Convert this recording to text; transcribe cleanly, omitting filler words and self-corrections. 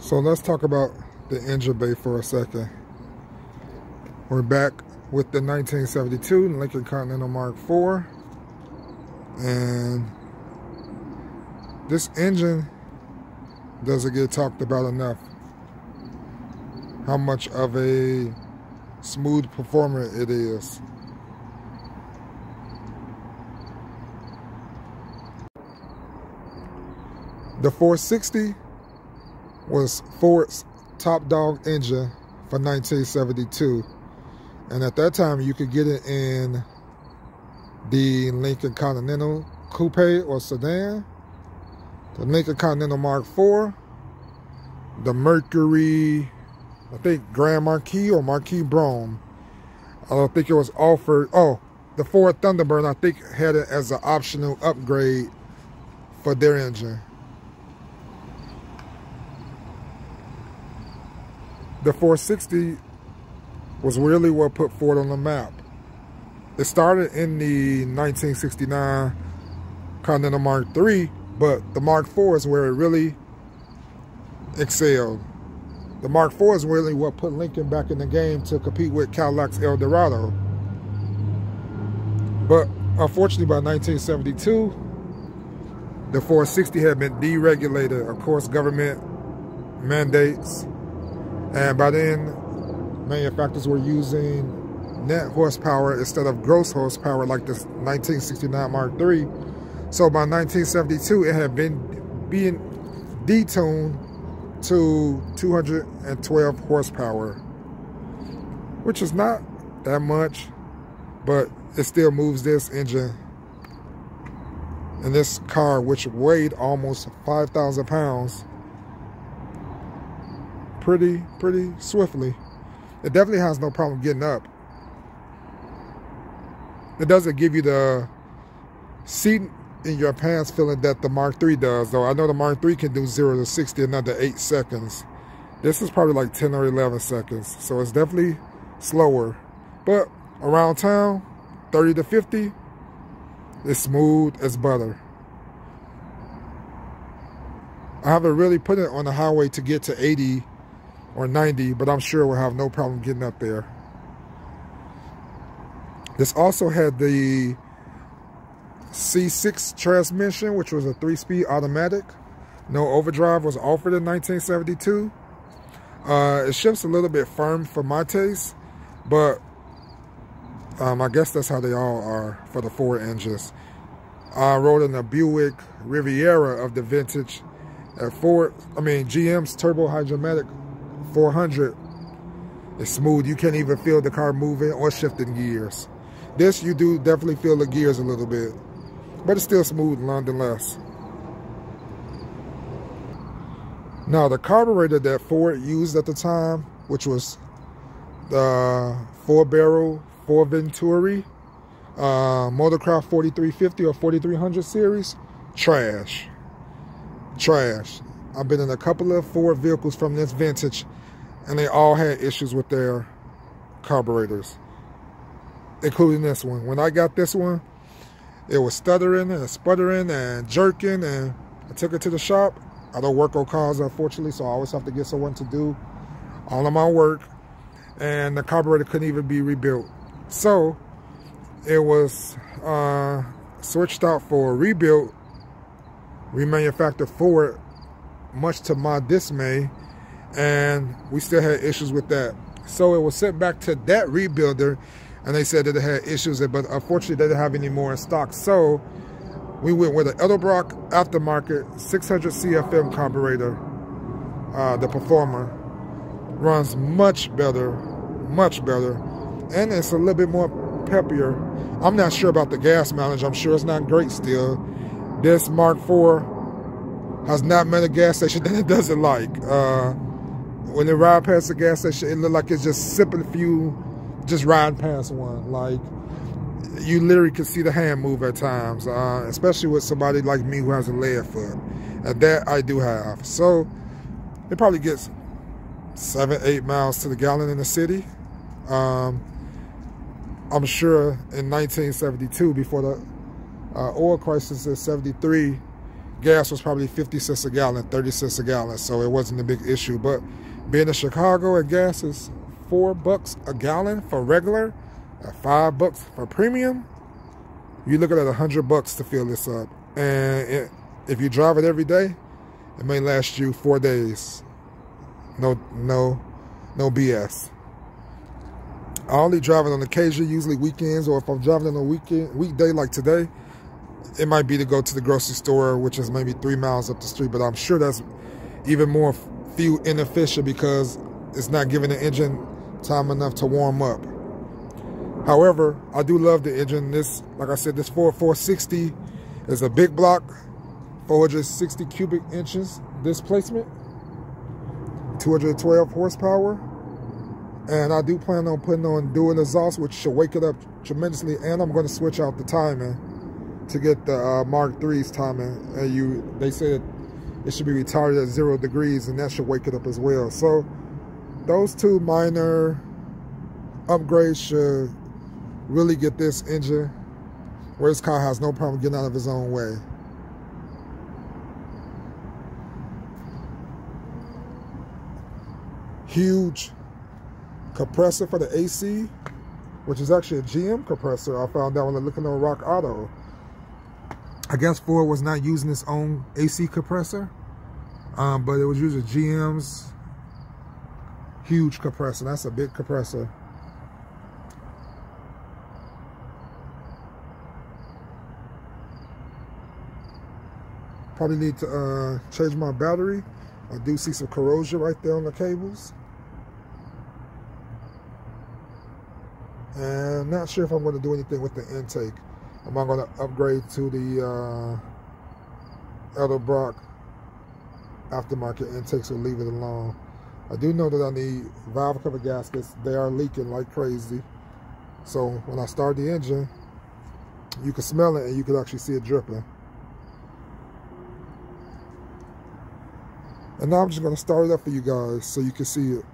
So let's talk about the engine bay for a second. We're back with the 1972 Lincoln Continental Mark IV. And this engine doesn't get talked about enough. How much of a smooth performer it is. The 460 was Ford's top dog engine for 1972. And at that time, you could get it in the Lincoln Continental Coupe or Sedan, the Lincoln Continental Mark IV, the Mercury, I think Grand Marquis or Marquis Brougham. I don't think it was offered. Oh, the Ford Thunderbird, I think, had it as an optional upgrade for their engine. The 460 was really what put Ford on the map. It started in the 1969 Continental Mark III, but the Mark IV is where it really excelled. The Mark IV is really what put Lincoln back in the game to compete with Cadillac's Eldorado. But unfortunately, by 1972, the 460 had been deregulated. Of course, government mandates. And by then, manufacturers were using net horsepower instead of gross horsepower like the 1969 Mark III. So by 1972, it had been being detuned to 212 horsepower, which is not that much, but it still moves this engine. And this car, which weighed almost 5,000 pounds, pretty swiftly. It definitely has no problem getting up. It doesn't give you the seat in your pants feeling that the Mark III does, though. I know the Mark III can do 0 to 60 in under 8 seconds. This is probably like 10 or 11 seconds, so it's definitely slower. But around town, 30 to 50, it's smooth as butter. I haven't really put it on the highway to get to 80 or 90, but I'm sure we'll have no problem getting up there. This also had the C6 transmission, which was a 3-speed automatic. No overdrive was offered in 1972. It shifts a little bit firm for my taste, but I guess that's how they all are for the Ford engines. I rode in a Buick Riviera of the vintage at GM's Turbo Hydromatic 400. It's smooth. You can't even feel the car moving or shifting gears. This, you do definitely feel the gears a little bit, but it's still smooth nonetheless. Now, the carburetor that Ford used at the time, which was the 4-barrel Ford Venturi Motorcraft 4350 or 4300 series, trash. I've been in a couple of Ford vehicles from this vintage, and they all had issues with their carburetors, including this one. When I got this one, it was stuttering and sputtering and jerking, and I took it to the shop. I don't work on cars, unfortunately, so I always have to get someone to do all of my work, and the carburetor couldn't even be rebuilt. So it was switched out for a rebuild, remanufactured Ford, much to my dismay, and we still had issues with that. So it was sent back to that rebuilder, and they said that it had issues, but unfortunately they didn't have any more in stock. So we went with an Edelbrock aftermarket 600 CFM carburetor. The Performer runs much better, and it's a little bit more peppier. I'm not sure about the gas mileage. I'm sure it's not great still. This Mark IV has not met a gas station that it doesn't like. When it ride past the gas station, it look like it's just sipping fuel, just riding past one. Like, you literally can see the hand move at times, especially with somebody like me who has a lead foot. And that I do have. So it probably gets 7-8 miles to the gallon in the city. I'm sure in 1972, before the oil crisis in 73, gas was probably 50 cents a gallon, 30 cents a gallon, so it wasn't a big issue. But being in Chicago, and gas is $4 a gallon for regular, $5 for premium. You're looking at $100 to fill this up, and if you drive it every day, it may last you 4 days. No BS. I only drive it on occasion, usually weekends, or if I'm driving on a weekday like today, it might be to go to the grocery store, which is maybe 3 miles up the street, but I'm sure that's even more fuel inefficient because it's not giving the engine time enough to warm up. However, I do love the engine. This, like I said, this Ford 460 is a big block, 460 cubic inches displacement, 212 horsepower. And I do plan on putting on dual exhaust, which should wake it up tremendously. And I'm going to switch out the timing to get the Mark III's timing. And they said it should be retired at 0 degrees, and that should wake it up as well. So those two minor upgrades should really get this engine where this car has no problem getting out of his own way. Huge compressor for the AC, which is actually a GM compressor. I found out when I'm looking on Rock Auto. I guess Ford was not using its own AC compressor, but it was using GM's huge compressor. That's a big compressor. Probably need to change my battery. I do see some corrosion right there on the cables. And I'm not sure if I'm going to do anything with the intake. Am I going to upgrade to the Edelbrock aftermarket intakes or leave it alone? I do know that I need valve cover gaskets. They are leaking like crazy. So when I start the engine, you can smell it and you can actually see it dripping. And now I'm just going to start it up for you guys so you can see it.